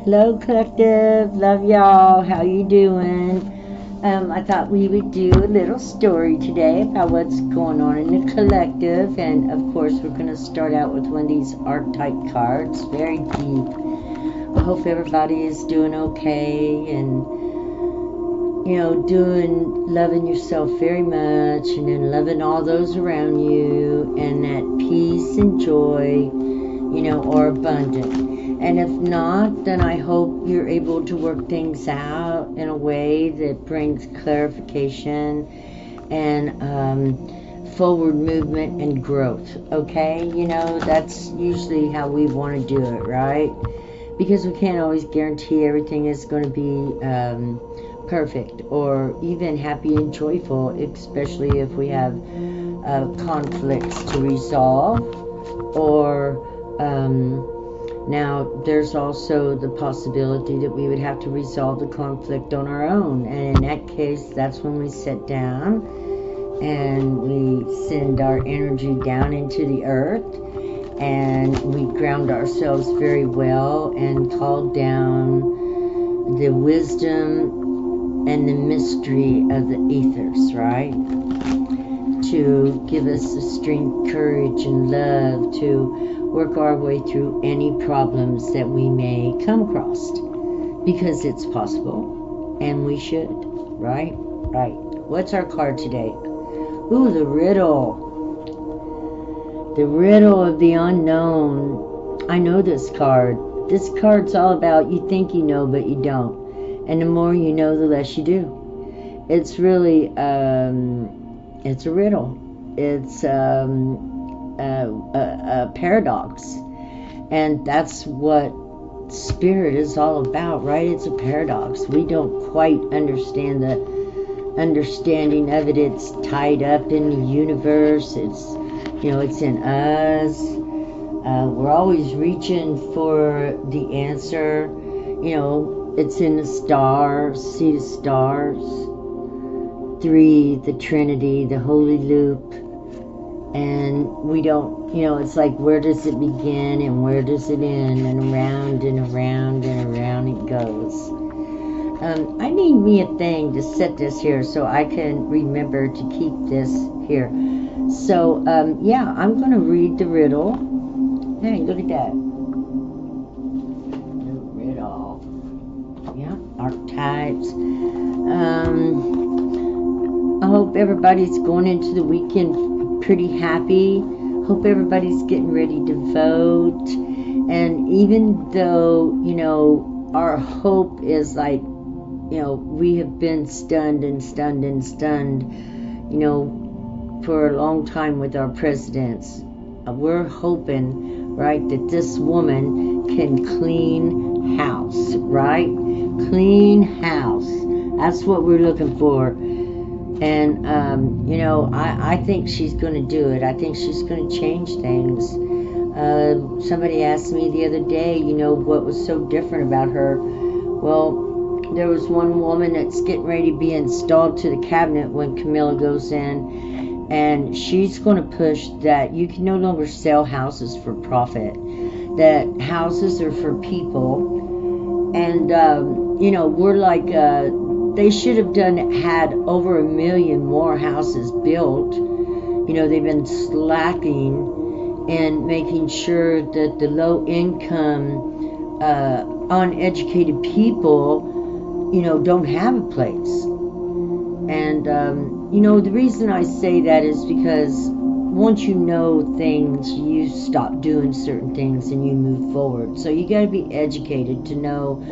Hello, collective. Love y'all. How you doing? I thought we would do a little story today about what's going on in the collective, and of course, we're going to start out with one of these archetype cards, very deep. I hope everybody is doing okay and loving yourself very much, and then loving all those around you, and that peace and joy, are abundant. And if not, then I hope you're able to work things out in a way that brings clarification and forward movement and growth, okay? That's usually how we want to do it, right? Because we can't always guarantee everything is going to be perfect or even happy and joyful, especially if we have conflicts to resolve or now there's also the possibility that we would have to resolve the conflict on our own, and in that case that's when we sit down and we send our energy down into the earth and we ground ourselves very well and call down the wisdom and the mystery of the ethers, right? To give us the strength, courage, and love to work our way through any problems that we may come across, because it's possible and we should, right? Right. What's our card today? Ooh, the riddle. The riddle of the unknown. I know this card. This card's all about you think you know, but you don't. And the more you know, the less you do. It's really, it's a riddle. It's a paradox, and that's what spirit is all about, right? It's a paradox. We don't quite understand the understanding of it. It's tied up in the universe. It's in us. We're always reaching for the answer. It's in the stars. See the stars? 3, the Trinity, the Holy Loop. And we don't, it's like, where does it begin and where does it end? And around and around and around it goes. I need me a thing to set this here so I can remember to keep this here. So, I'm going to read the riddle. Hey, look at that. The riddle. Yeah, archetypes. I hope everybody's going into the weekend pretty happy. Hope everybody's getting ready to vote. And even though, our hope is like, we have been stunned for a long time with our presidents. We're hoping, right, that this woman can clean house, right? Clean house. That's what we're looking for. And, I think she's going to do it. I think she's going to change things. Somebody asked me the other day, what was so different about her. Well, there was one woman that's getting ready to be installed to the cabinet when Camilla goes in. And she's going to push that you can no longer sell houses for profit. That houses are for people. And, we're like... they should have had over 1 million more houses built. They've been slacking and making sure that the low income, uneducated people, don't have a place. And, the reason I say that is because once you know things, you stop doing certain things and you move forward. So you got to be educated to know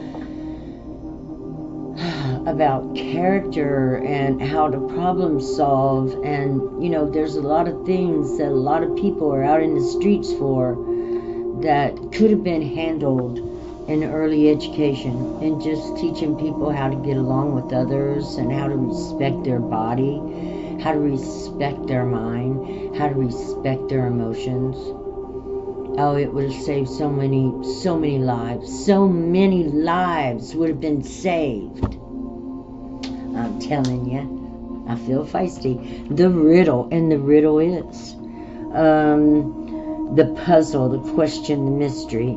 about character and how to problem solve. And there's a lot of things that a lot of people are out in the streets for that could have been handled in early education, and just teaching people how to get along with others and how to respect their body, how to respect their mind, how to respect their emotions. Oh, it would have saved so many lives. So many lives would have been saved. I'm telling you, I feel feisty. The riddle, and the riddle is the puzzle, the question, the mystery.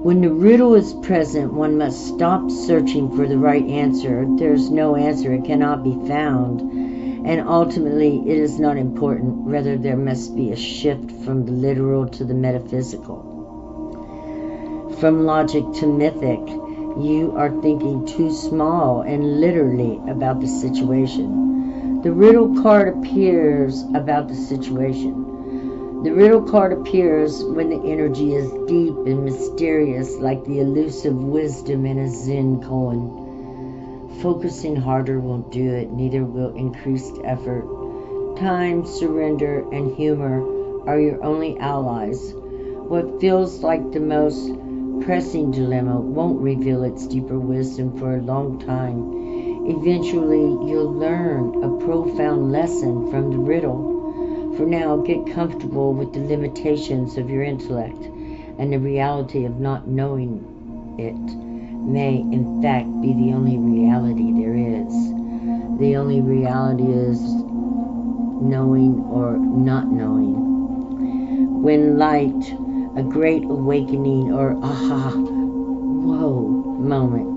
When the riddle is present, one must stop searching for the right answer. There's no answer, it cannot be found. And ultimately, it is not important. Rather, there must be a shift from the literal to the metaphysical. From logic to mythic, you are thinking too small and literally about the situation. The riddle card appears about the situation. The riddle card appears when the energy is deep and mysterious, like the elusive wisdom in a Zen koan. Focusing harder won't do it, neither will increased effort. Time, surrender, and humor are your only allies. What feels like the most pressing dilemma won't reveal its deeper wisdom for a long time. Eventually, you'll learn a profound lesson from the riddle. For now, get comfortable with the limitations of your intellect, and the reality of not knowing it may, in fact, be the only reality there is. The only reality is knowing or not knowing. When light, a great awakening or aha, whoa moment.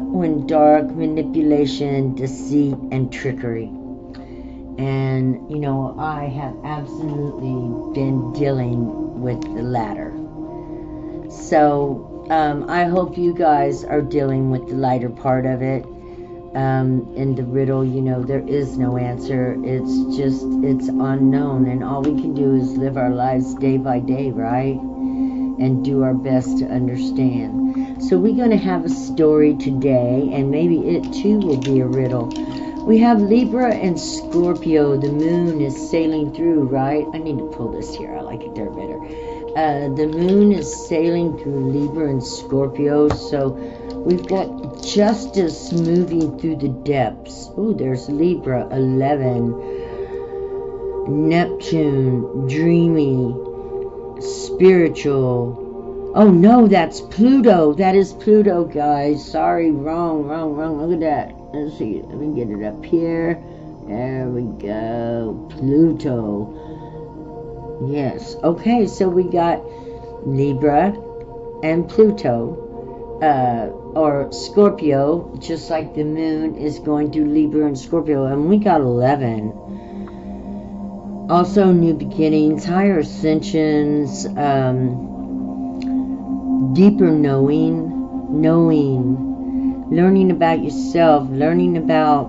When dark, manipulation, deceit, and trickery. And, you know, I have absolutely been dealing with the latter. So, I hope you guys are dealing with the lighter part of it. In the riddle, you know, there is no answer. It's unknown. And all we can do is live our lives day by day, right? And do our best to understand. So we're going to have a story today, and maybe it too will be a riddle. We have Libra and Scorpio. The moon is sailing through, right? I need to pull this here. I like it there better. The moon is sailing through Libra and Scorpio. So we've got justice moving through the depths. Oh, there's Libra 11. Neptune, dreamy, spiritual. Oh no, that's Pluto. That is Pluto, guys. Sorry, wrong. Look at that. Let's see. Let me get it up here. There we go. Pluto. Yes. Okay, so we got Libra and Pluto. Or Scorpio, just like the moon is going through Libra and Scorpio. And we got 11. Also, new beginnings, higher ascensions, deeper knowing, learning about yourself, learning about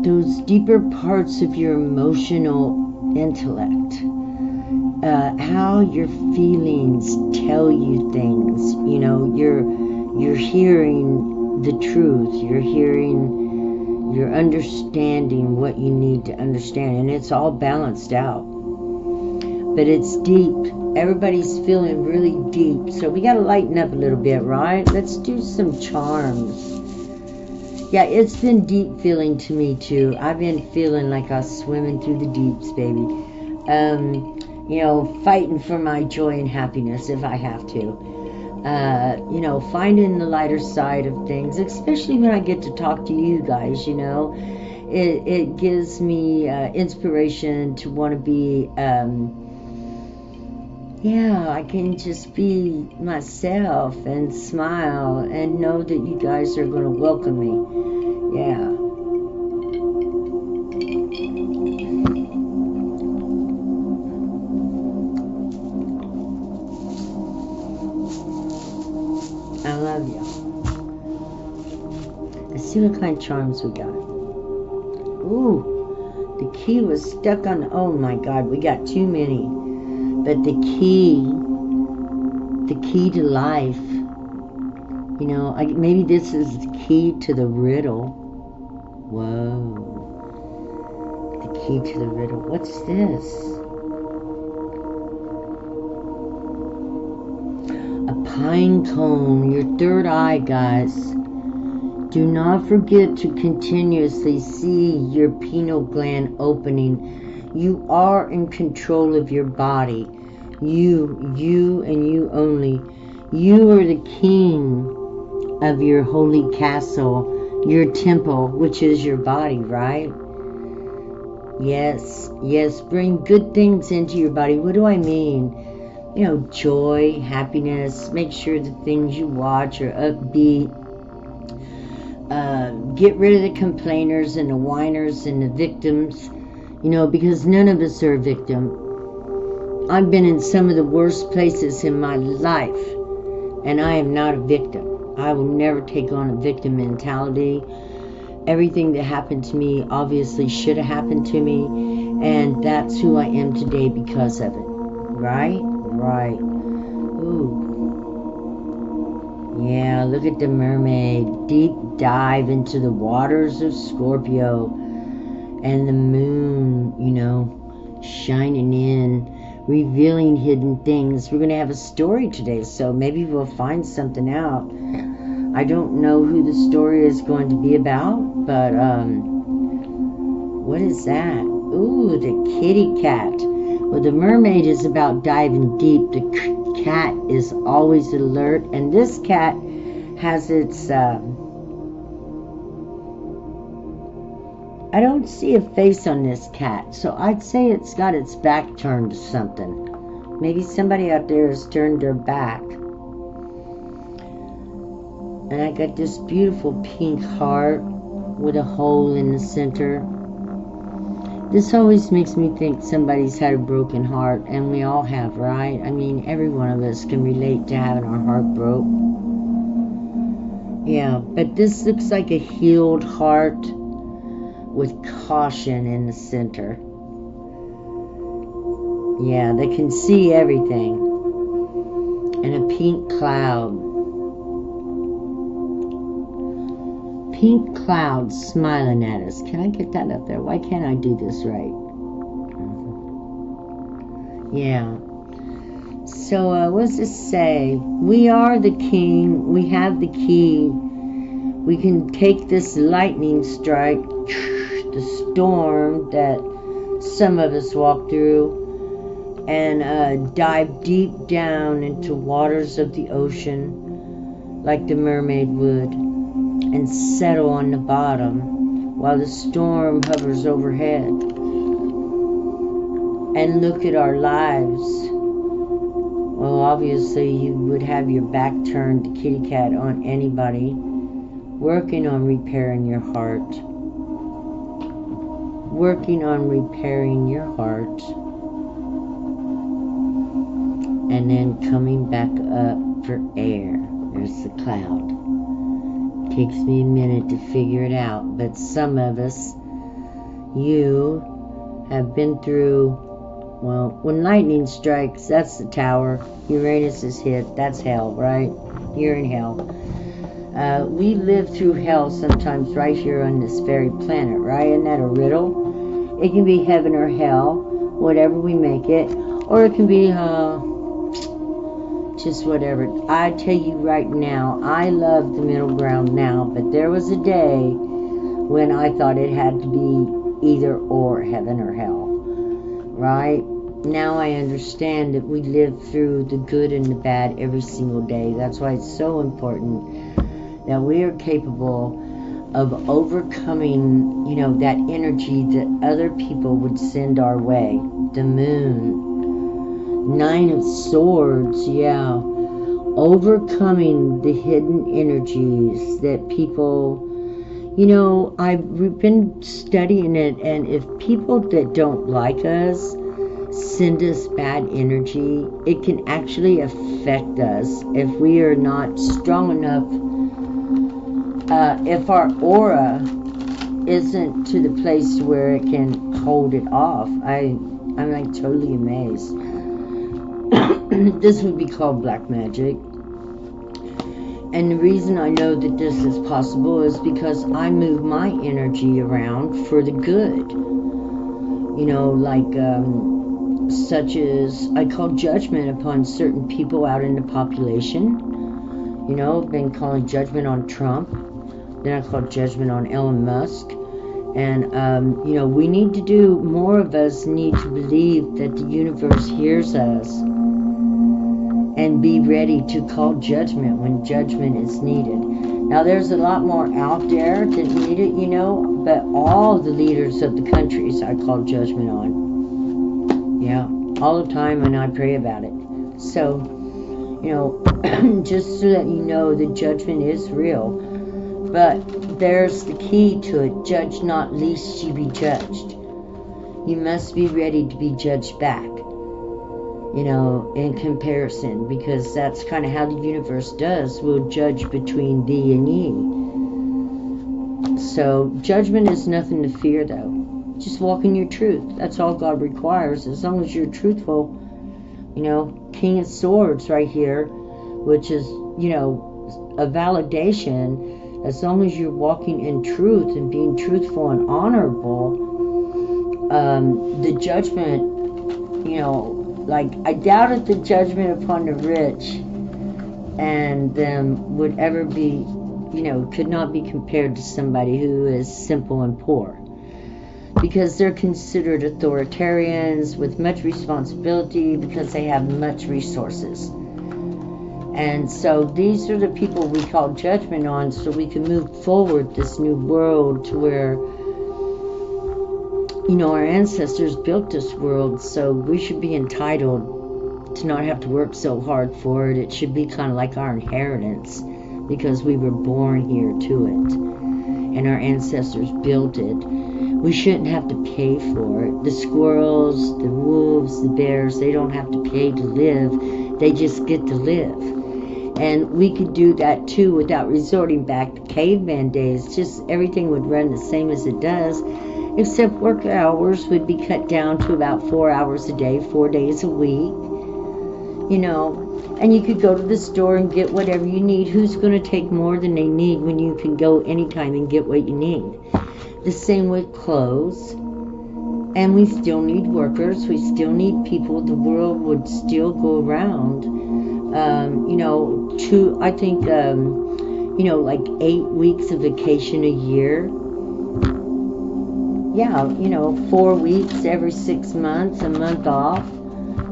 those deeper parts of your emotional intellect, how your feelings tell you things. You know, you're hearing the truth, you're understanding what you need to understand, and it's all balanced out. But it's deep. Everybody's feeling really deep. So we got to lighten up a little bit, right? Let's do some charms. Yeah, it's been deep feeling to me too. I've been feeling like I was swimming through the deeps, baby. You know, fighting for my joy and happiness if I have to. You know, finding the lighter side of things, especially when I get to talk to you guys, you know. It gives me inspiration to want to be... yeah, I can just be myself and smile and know that you guys are going to welcome me. Yeah. I love you. Let's see what kind of charms we got. Ooh, the key was stuck on... Oh my God, we got too many. But the key to life, you know, maybe this is the key to the riddle. Whoa. The key to the riddle. What's this? A pine cone, your third eye, guys. Do not forget to continuously see your pineal gland opening. You are in control of your body. You and you only. You are the king of your holy castle, your temple, which is your body, right? Yes, yes, bring good things into your body. What do I mean? You know, joy, happiness. Make sure the things you watch are upbeat. Get rid of the complainers and the whiners and the victims, you know, because none of us are a victim. I've been in some of the worst places in my life, and I am not a victim. I will never take on a victim mentality. Everything that happened to me obviously should have happened to me, and that's who I am today because of it. Right? Right. Ooh. Yeah, look at the mermaid. Deep dive into the waters of Scorpio. And the moon, you know, shining in, revealing hidden things. We're going to have a story today, so maybe we'll find something out. I don't know who the story is going to be about, but, what is that? Ooh, the kitty cat. Well, the mermaid is about diving deep. The cat is always alert, and this cat has its, I don't see a face on this cat, so I'd say it's got its back turned to something. Maybe somebody out there has turned their back. And I got this beautiful pink heart with a hole in the center. This always makes me think somebody's had a broken heart, and we all have, right? I mean, every one of us can relate to having our heart broke. Yeah, but this looks like a healed heart with caution in the center. Yeah, they can see everything. And a pink cloud. Pink cloud smiling at us. Can I get that up there? Why can't I do this right? Yeah. So, what does this say? We are the king. We have the key. We can take this lightning strike, the storm that some of us walk through, and dive deep down into waters of the ocean like the mermaid would, and settle on the bottom while the storm hovers overhead. And look at our lives. Well, obviously you would have your back turned to kitty cat on anybody working on repairing your heart. Working on repairing your heart. And then coming back up for air. There's the cloud. Takes me a minute to figure it out, but some of us, you have been through, well, when lightning strikes, that's the tower. Uranus is hit, that's hell, right? You're in hell. We live through hell sometimes right here on this very planet, right? Isn't that a riddle? It can be heaven or hell, whatever we make it, or it can be just whatever. I tell you right now, I love the middle ground now, but there was a day when I thought it had to be either or, heaven or hell, right? Now I understand that we live through the good and the bad every single day. That's why it's so important that we are capable of overcoming, you know, that energy that other people would send our way. The moon. 9 of Swords, yeah. Overcoming the hidden energies that people, you know, I've been studying it, and if people that don't like us send us bad energy, it can actually affect us if we are not strong enough, if our aura isn't to the place where it can hold it off. I'm like totally amazed. This would be called black magic. And the reason I know that this is possible is because I move my energy around for the good. You know, like, such as I call judgment upon certain people out in the population. You know, I've been calling judgment on Trump. Then I called judgment on Elon Musk. And, you know, we need to do, more of us need to believe that the universe hears us. And be ready to call judgment when judgment is needed. Now, there's a lot more out there that need it, you know, but all the leaders of the countries I call judgment on. Yeah, all the time, and I pray about it. So, you know, just so that you know, the judgment is real. But there's the key to it. Judge not, lest ye be judged. You must be ready to be judged back, you know, in comparison, because that's kind of how the universe does. We'll judge between thee and ye. So judgment is nothing to fear, though. Just walk in your truth. That's all God requires, as long as you're truthful. You know, King of Swords right here, which is, you know, a validation. As long as you're walking in truth and being truthful and honorable, the judgment, you know, like, I doubted the judgment upon the rich and them would ever be, you know, could not be compared to somebody who is simple and poor. Because they're considered authoritarians with much responsibility because they have much resources. And so these are the people we call judgment on, so we can move forward this new world to where, you know, our ancestors built this world, so we should be entitled to not have to work so hard for it. It should be kind of like our inheritance, because we were born here to it, and our ancestors built it. We shouldn't have to pay for it. The squirrels, the wolves, the bears, they don't have to pay to live. They just get to live. And we could do that too without resorting back to caveman days. Just everything would run the same as it does, except work hours would be cut down to about 4 hours a day, 4 days a week. You know, and you could go to the store and get whatever you need. Who's going to take more than they need when you can go anytime and get what you need? The same with clothes. And we still need workers. We still need people. The world would still go around. You know, I think, you know, like 8 weeks of vacation a year. Yeah, you know, 4 weeks every 6 months, a month off.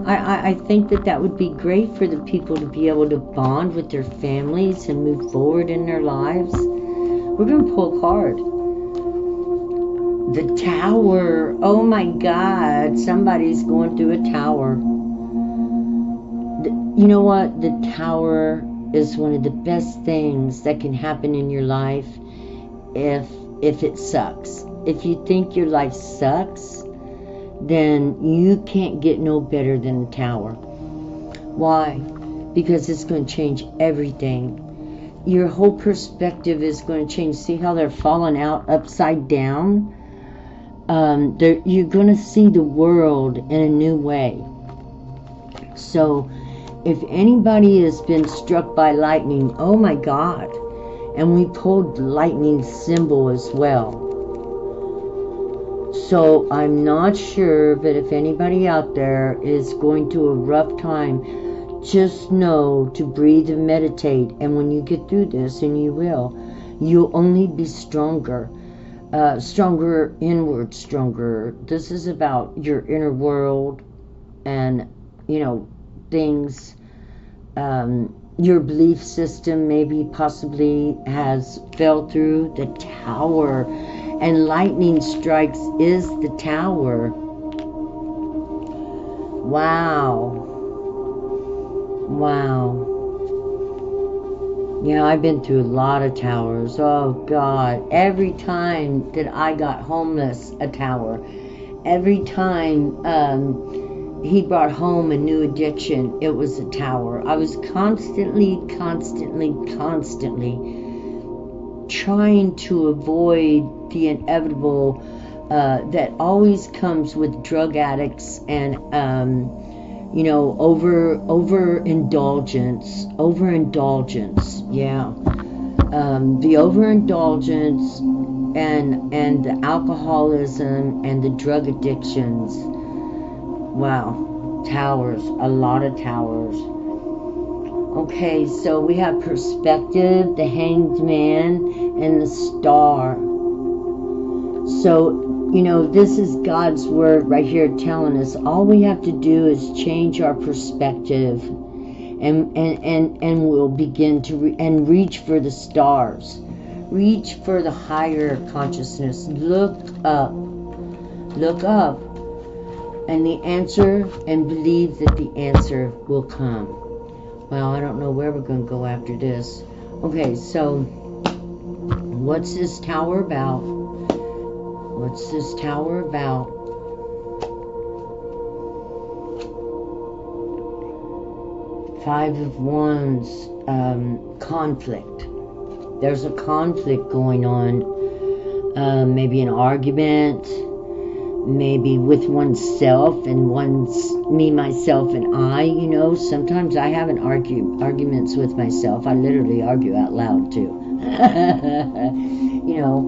I think that would be great for the people to be able to bond with their families and move forward in their lives. We're going to pull a card. The Tower. Oh my God, somebody's going through a tower. You know what? The Tower is one of the best things that can happen in your life if it sucks. If you think your life sucks, then you can't get no better than the Tower. Why? Because it's going to change everything. Your whole perspective is going to change. See how they're falling out upside down? You're going to see the world in a new way. So, if anybody has been struck by lightning, oh my God. And we pulled the lightning symbol as well. So I'm not sure, but if anybody out there is going through a rough time, just know to breathe and meditate. And when you get through this, and you will, you'll only be stronger. Stronger inward, stronger. This is about your inner world and, you know, things. Your belief system maybe possibly has fell through the Tower, and lightning strikes is the Tower. Wow. Yeah, I've been through a lot of towers. Oh God, every time that I got homeless, a tower. Every time he brought home a new addiction, it was a tower. I was constantly trying to avoid the inevitable that always comes with drug addicts and you know, overindulgence. Yeah, the overindulgence and the alcoholism and the drug addictions. Wow, towers, a lot of towers. Okay, so we have perspective, the Hanged Man, and the Star. So, you know, this is God's word right here telling us all we have to do is change our perspective. and we'll begin to reach for the stars, reach for the higher consciousness. Look up, and the answer, and believe that the answer will come. Well, I don't know where we're going to go after this. Okay, so what's this tower about? What's this tower about? Five of Wands, conflict. There's a conflict going on. Maybe an argument, maybe with oneself and me, myself, and I. You know, sometimes I have arguments with myself. I literally argue out loud too. You know,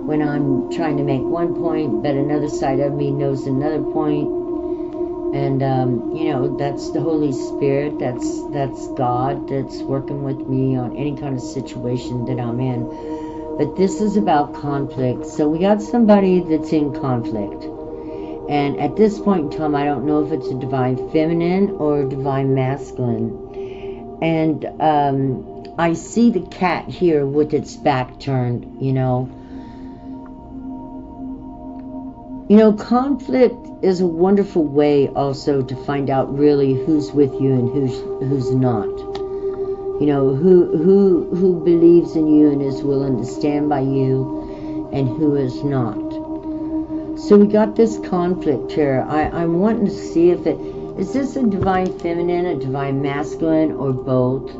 when I'm trying to make one point, but another side of me knows another point. And, you know, that's the Holy Spirit, that's God, that's working with me on any kind of situation that I'm in. But this is about conflict. So we got somebody that's in conflict. And at this point in time, I don't know if it's a divine feminine or a divine masculine. And I see the cat here with its back turned, you know. You know, conflict is a wonderful way also to find out really who's with you and who's not. You know, who believes in you and is willing to stand by you and who is not. So we got this conflict here. I'm wanting to see if is this a divine feminine, a divine masculine, or both?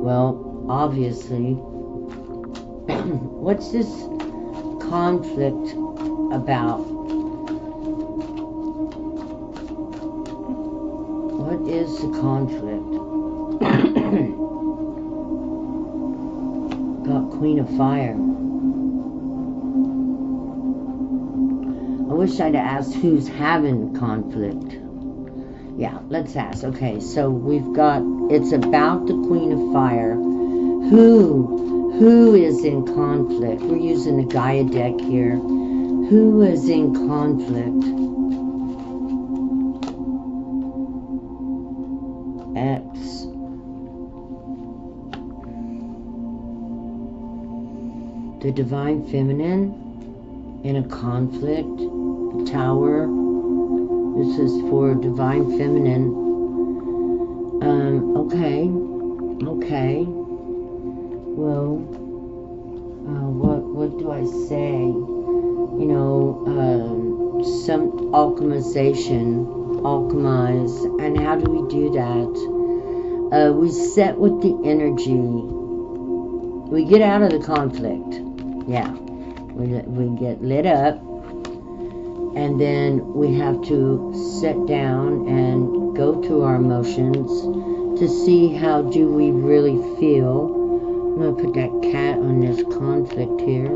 Well, obviously. What's this conflict about? What is the conflict? Got Queen of Fire. I wish I'd asked who's having conflict. Yeah, let's ask. Okay, so we've got, it's about the Queen of Fire. Who is in conflict? We're using the Gaia deck here. Who is in conflict? X. The Divine Feminine in a conflict. The Tower. This is for Divine Feminine. Okay. Well, what do I say? You know, some alchemize, and how do we do that? We set with the energy. We get out of the conflict. Yeah, we get lit up, and then we have to sit down and go through our emotions to see how do we really feel. I'm going to put that cat on this conflict here.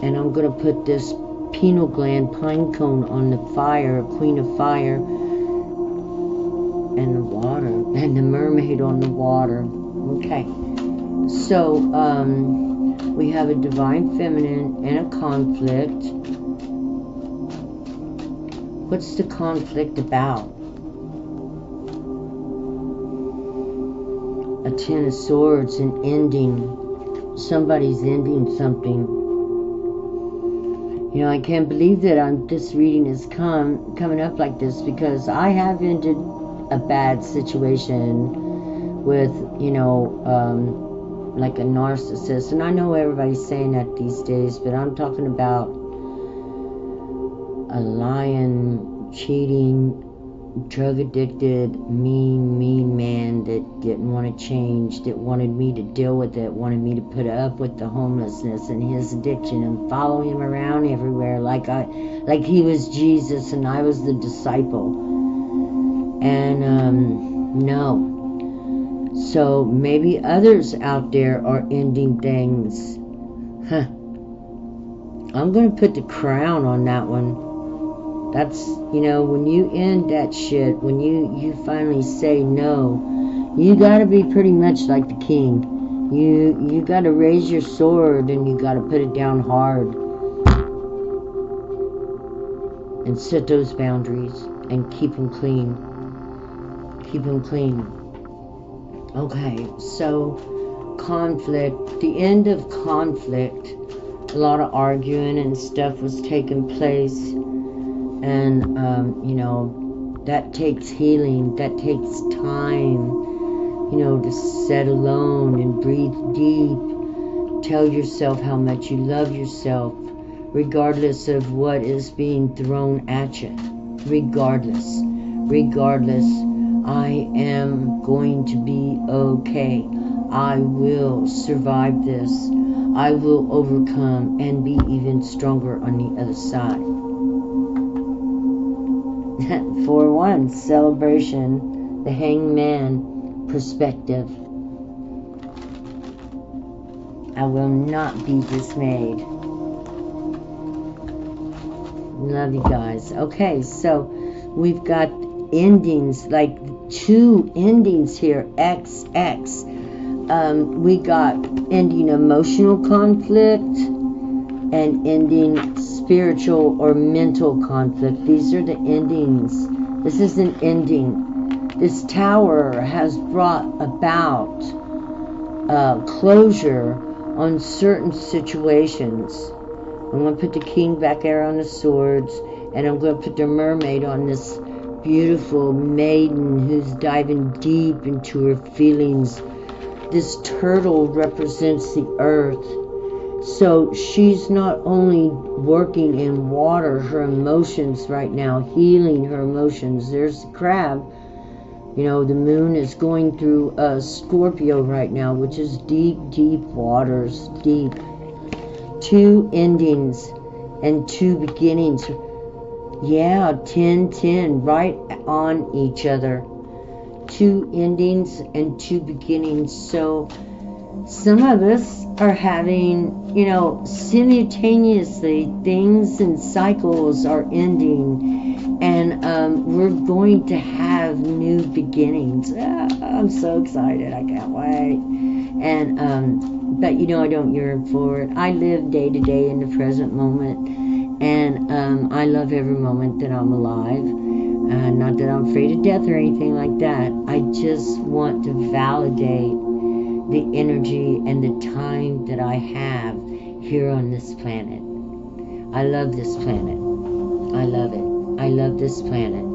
And I'm going to put this pineal gland pine cone on the fire, Queen of Fire, and the water, and the mermaid on the water. Okay. So, we have a Divine Feminine and a conflict. What's the conflict about? A Ten of Swords, an ending. Somebody's ending something. You know, I can't believe that this reading is coming up like this, because I have ended a bad situation with, you know, like a narcissist. And I know everybody's saying that these days, but I'm talking about a lying, cheating, drug addicted, mean man that didn't want to change, that wanted me to deal with it, wanted me to put up with the homelessness and his addiction and follow him around everywhere like he was Jesus and I was the disciple. And no. So maybe others out there are ending things. I'm going to put the crown on that one. That's, you know, when you end that shit, when you finally say no, you got to be pretty much like the king. You got to raise your sword and you got to put it down hard. And set those boundaries and keep them clean. keep them clean. Okay, so conflict, the end of conflict, a lot of arguing and stuff was taking place, and you know, that takes healing, that takes time, you know, to sit alone and breathe deep, tell yourself how much you love yourself, regardless of what is being thrown at you. Regardless, I am going to be okay. I will survive this. I will overcome and be even stronger on the other side. 4-1, celebration, the hangman perspective. I will not be dismayed. Love you guys. Okay, so we've got endings, like 2 endings here, XX. We got ending emotional conflict and ending spiritual or mental conflict. These are the endings. This is an ending. This tower has brought about closure on certain situations. I'm going to put the king back there on the swords, and I'm going to put the mermaid on this beautiful maiden who's diving deep into her feelings. This turtle represents the earth. So she's not only working in water, her emotions right now, healing her emotions. There's the crab. You know, the moon is going through Scorpio right now, which is deep, deep waters, deep. 2 endings and 2 beginnings. Yeah, 10-10, right on each other. 2 endings and 2 beginnings. So some of us are having, you know, simultaneously things and cycles are ending, and we're going to have new beginnings. I'm so excited. I can't wait. And but you know, I don't yearn for it. I live day to day in the present moment, and I love every moment that I'm alive. Not that I'm afraid of death or anything like that. I just want to validate the energy and the time that I have here on this planet. I love this planet. I love it. I love this planet.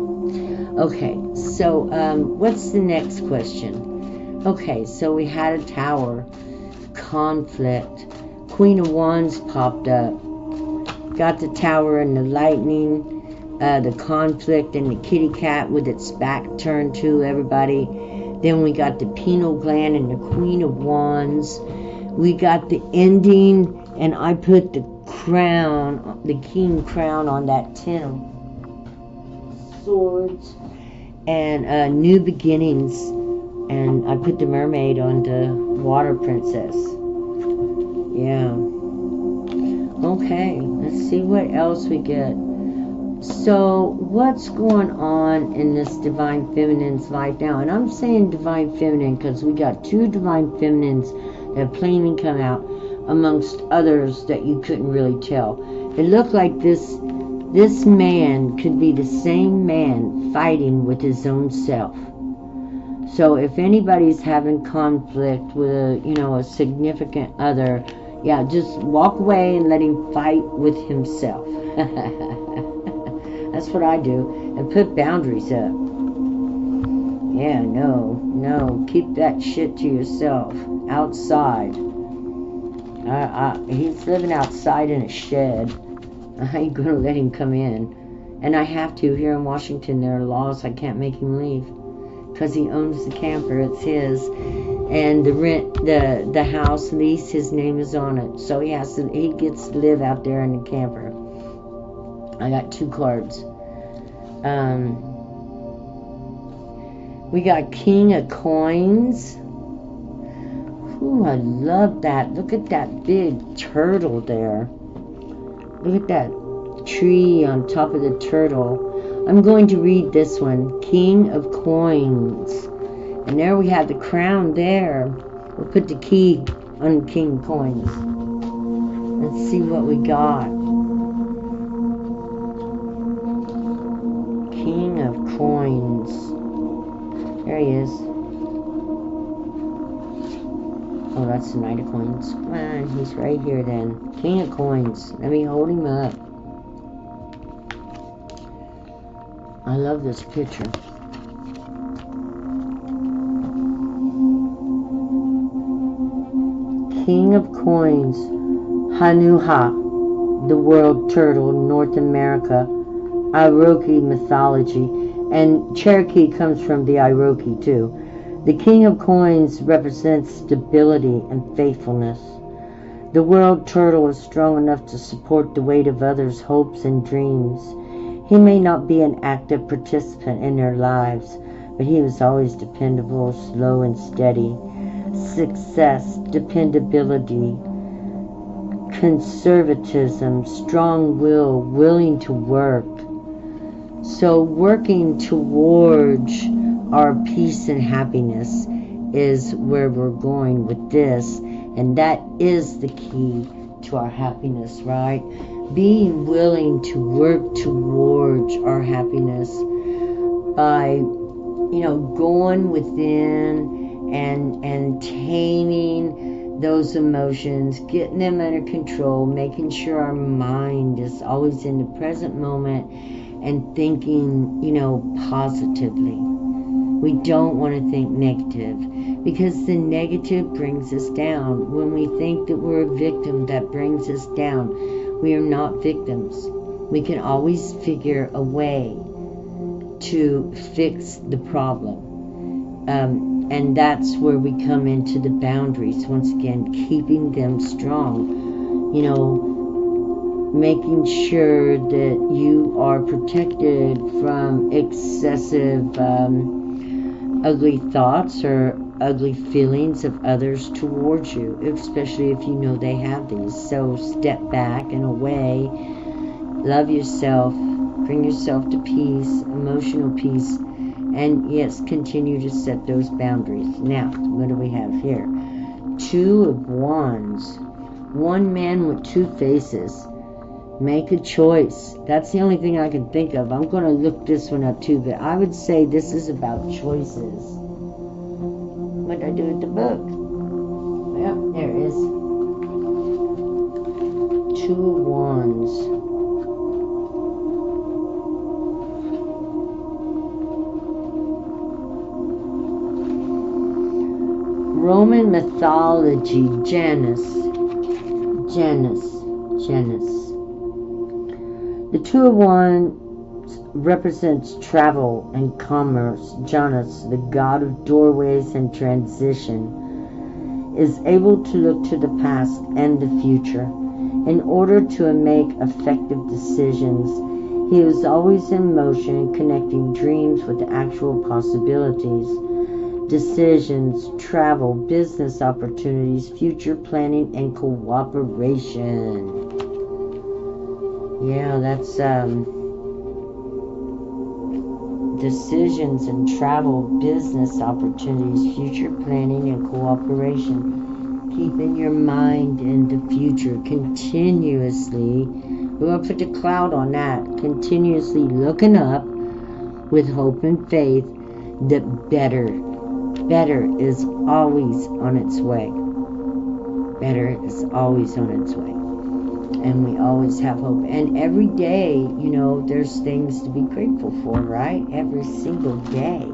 Okay, so what's the next question? Okay, so we had a tower, conflict, Queen of Wands popped up, got the tower and the lightning, the conflict and the kitty cat with its back turned to everybody. Then we got the pineal gland and the Queen of Wands. We got the ending, and I put the crown, the king crown on that 10 of swords, and new beginnings. And I put the mermaid on the water princess. Yeah. Okay, let's see what else we get. So, what's going on in this Divine Feminine's life now? And I'm saying Divine Feminine because we got 2 Divine Feminines that have plainly come out, amongst others that you couldn't really tell. It looked like this man could be the same man fighting with his own self. So, if anybody's having conflict with a significant other, yeah, just walk away and let him fight with himself. That's what I do. And put boundaries up. Yeah, no. Keep that shit to yourself. Outside. He's living outside in a shed. I ain't gonna let him come in. And I have to. Here in Washington, there are laws. I can't make him leave. Because he owns the camper. It's his. And the rent, the house lease, his name is on it. So he gets to live out there in the camper. I got 2 cards. We got King of Coins. Ooh, I love that. Look at that big turtle there. Look at that tree on top of the turtle. I'm going to read this one. King of Coins. And there we have the crown there. We'll put the key on King of Coins. Let's see what we got. King of Coins. There he is. Oh, that's the Knight of Coins. Come on, he's right here then. King of Coins. Let me hold him up. I love this picture. King of Coins. Hanuha, the world turtle, North America. Iroquois mythology. And Cherokee comes from the Iroquois too. The King of Coins represents stability and faithfulness. The world turtle is strong enough to support the weight of others' hopes and dreams. He may not be an active participant in their lives, but he was always dependable, slow and steady. Success, dependability, conservatism, strong will, willing to work. So working towards our peace and happiness is where we're going with this, and that is the key to our happiness, right? Being willing to work towards our happiness by, going within and taming those emotions, getting them under control, making sure our mind is always in the present moment and thinking, positively. We don't want to think negative, because the negative brings us down. When we think that we're a victim, that brings us down. We are not victims. We can always figure a way to fix the problem. And that's where we come into the boundaries. Once again, keeping them strong. Making sure that you are protected from excessive ugly thoughts or ugly feelings of others towards you, especially if you know they have these. So step back and away, love yourself, bring yourself to peace, emotional peace, and yes, continue to set those boundaries. Now, what do we have here? 2 of Wands. One man with 2 faces. Make a choice. That's the only thing I can think of. I'm going to look this one up too, but I would say this is about choices. What did I do with the book? Yep, there it is. 2 of Wands. Roman mythology, Janus. The 2 of Wands represents travel and commerce. Janus, the god of doorways and transition, is able to look to the past and the future in order to make effective decisions. He is always in motion, connecting dreams with actual possibilities. Decisions, travel, business opportunities, future planning, and cooperation. Yeah, that's decisions and travel, business opportunities, future planning, and cooperation. Keeping your mind in the future continuously. We're going to put the cloud on that. Continuously looking up with hope and faith that better is always on its way. Better is always on its way. And we always have hope. And every day, there's things to be grateful for, right? Every single day.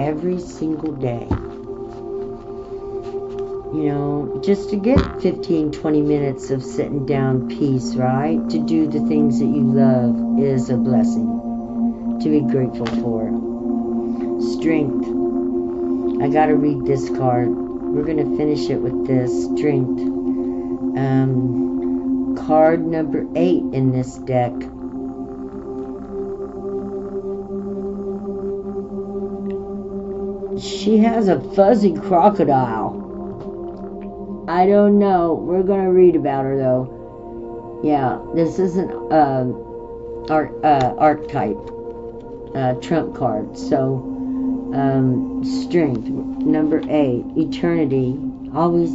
Every single day. Just to get 15-20 minutes of sitting down peace, right? To do the things that you love is a blessing to be grateful for. Strength. I gotta read this card. We're gonna finish it with this. Strength. Card number 8 in this deck. She has a fuzzy crocodile. I don't know. We're gonna read about her though. Yeah, this is an archetype trump card. So strength, number 8, eternity, always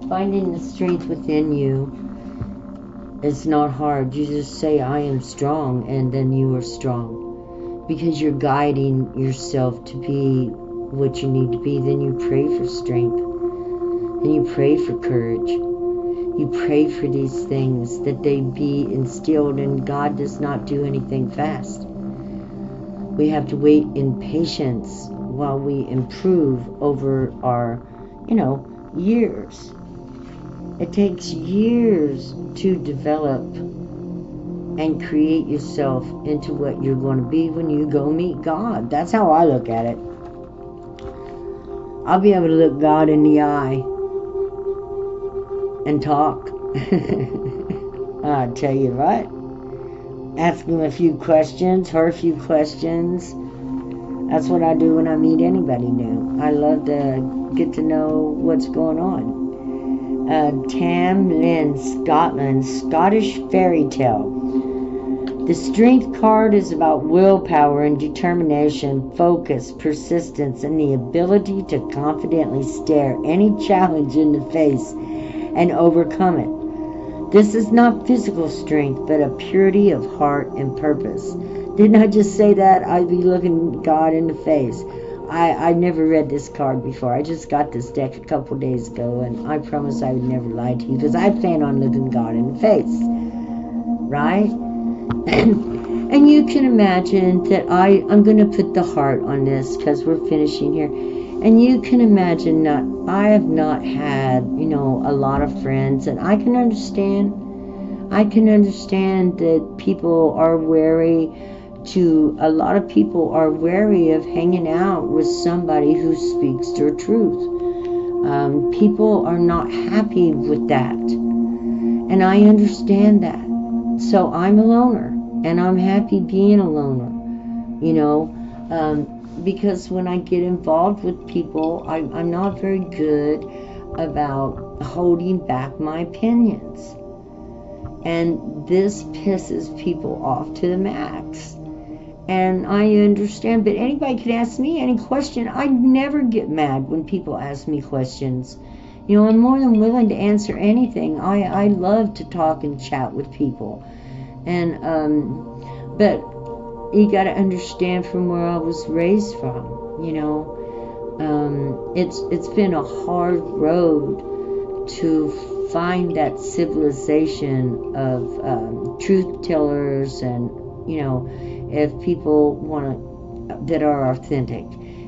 finding the strength within you. It's not hard. You just say, I am strong, and then you are strong. because you're guiding yourself to be what you need to be. Then you pray for strength. And you pray for courage. You pray for these things, that they be instilled, and God does not do anything fast. We have to wait in patience while we improve over our, years. It takes years to develop and create yourself into what you're going to be when you go meet God. That's how I look at it. I'll be able to look God in the eye and talk. I'll tell you what. Ask him a few questions, her a few questions. That's what I do when I meet anybody new. I love to get to know what's going on. Tam Lynn, Scotland, Scottish fairy tale. The strength card is about willpower and determination, focus, persistence, and the ability to confidently stare any challenge in the face and overcome it. This is not physical strength, but a purity of heart and purpose. Didn't I just say that? I'd be looking God in the face. I never read this card before. I just got this deck a couple days ago, and I promise I would never lie to you, because I plan on looking God in the face. Right? And you can imagine that I'm going to put the heart on this, because we're finishing here. And you can imagine that I have not had, a lot of friends, and I can understand that people are wary a lot of people are wary of hanging out with somebody who speaks their truth. People are not happy with that. And I understand that. So I'm a loner, and I'm happy being a loner, because when I get involved with people, I'm not very good about holding back my opinions. And this pisses people off to the max. And I understand, but anybody can ask me any question. I never get mad when people ask me questions. I'm more than willing to answer anything. I love to talk and chat with people. And, but you got to understand from where I was raised from, it's been a hard road to find that civilization of truth tellers, and if people that are authentic,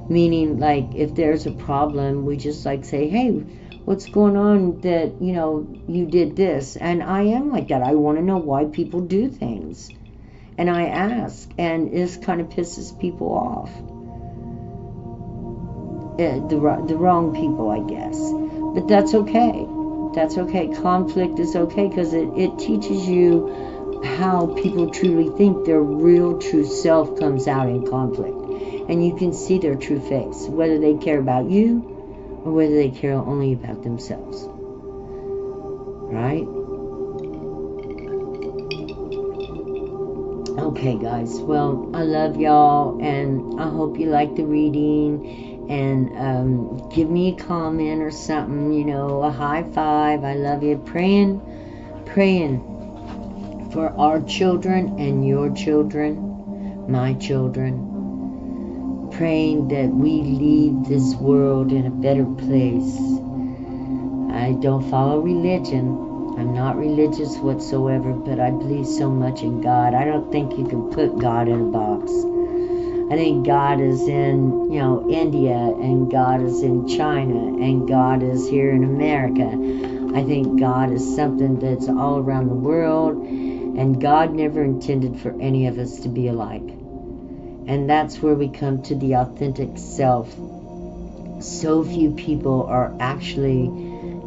meaning like if there's a problem, we just say, hey, what's going on that you did this. And I am like that. I want to know why people do things, and I ask, and this kind of pisses people off. The wrong people, I guess. But that's okay. That's okay. Conflict is okay, because it teaches you how people truly think. Their real true self comes out in conflict, and you can see their true face, whether they care about you or whether they care only about themselves. Right? Okay, guys. Well, I love y'all, and I hope you like the reading. And give me a comment or something, a high five. I love you. Praying for our children and your children, my children. Praying that we leave this world in a better place. I don't follow religion. I'm not religious whatsoever, but I believe so much in God. I don't think you can put God in a box. I think God is in, India, and God is in China, and God is here in America. I think God is something that's all around the world, and God never intended for any of us to be alike. And that's where we come to the authentic self. So few people are actually,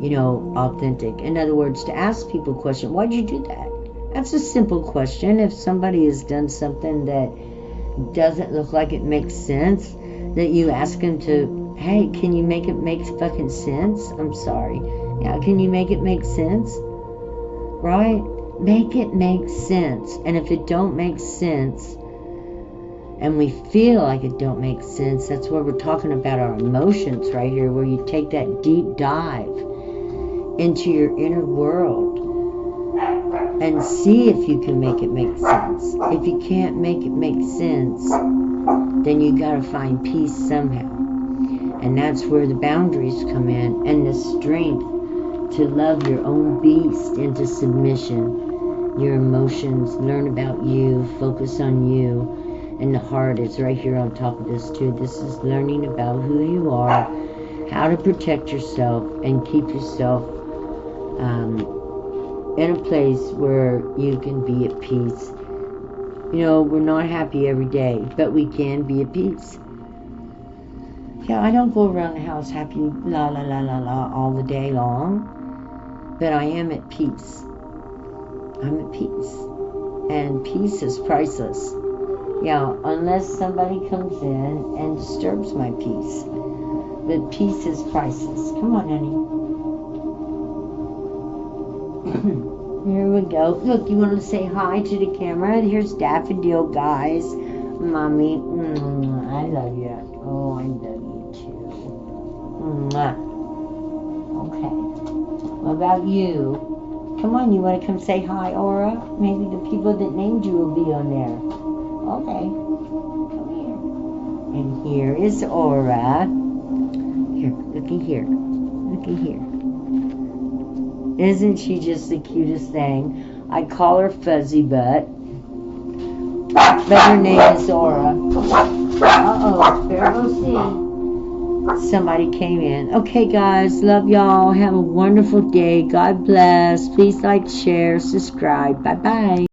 authentic. In other words, to ask people a question, why'd you do that? That's a simple question. If somebody has done something that doesn't look like it makes sense, that you ask them to, hey, can you make it make fucking sense? I'm sorry. Yeah, can you make it make sense? Right? Make it make sense. And if it don't make sense, and we feel like it don't make sense, that's where we're talking about our emotions right here, where you take that deep dive into your inner world and see if you can make it make sense. If you can't make it make sense, then you got to find peace somehow. And that's where the boundaries come in, and the strength to love your own beast into submission. Your emotions, learn about you, focus on you. And the heart is right here on top of this too. This is learning about who you are, how to protect yourself, and keep yourself in a place where you can be at peace. You know, we're not happy every day, but we can be at peace. Yeah, I don't go around the house happy la la la la la all the day long, but I am at peace. I'm at peace. And peace is priceless. Yeah, unless somebody comes in and disturbs my peace. But peace is priceless. Come on, honey. Here we go. Look, you want to say hi to the camera? Here's Daffodil, guys. Mommy, I love you. Oh, I love you too. Mwah. Okay. What about you? Come on, you want to come say hi, Aura? Maybe the people that named you will be on there. Okay. Come here. And here is Aura. Here, looky here. Looky here. Isn't she just the cutest thing? I call her Fuzzy Butt, but her name is Aura. Uh-oh, there go see. Somebody came in. Okay, guys, love y'all. Have a wonderful day. God bless. Please like, share, subscribe. Bye-bye.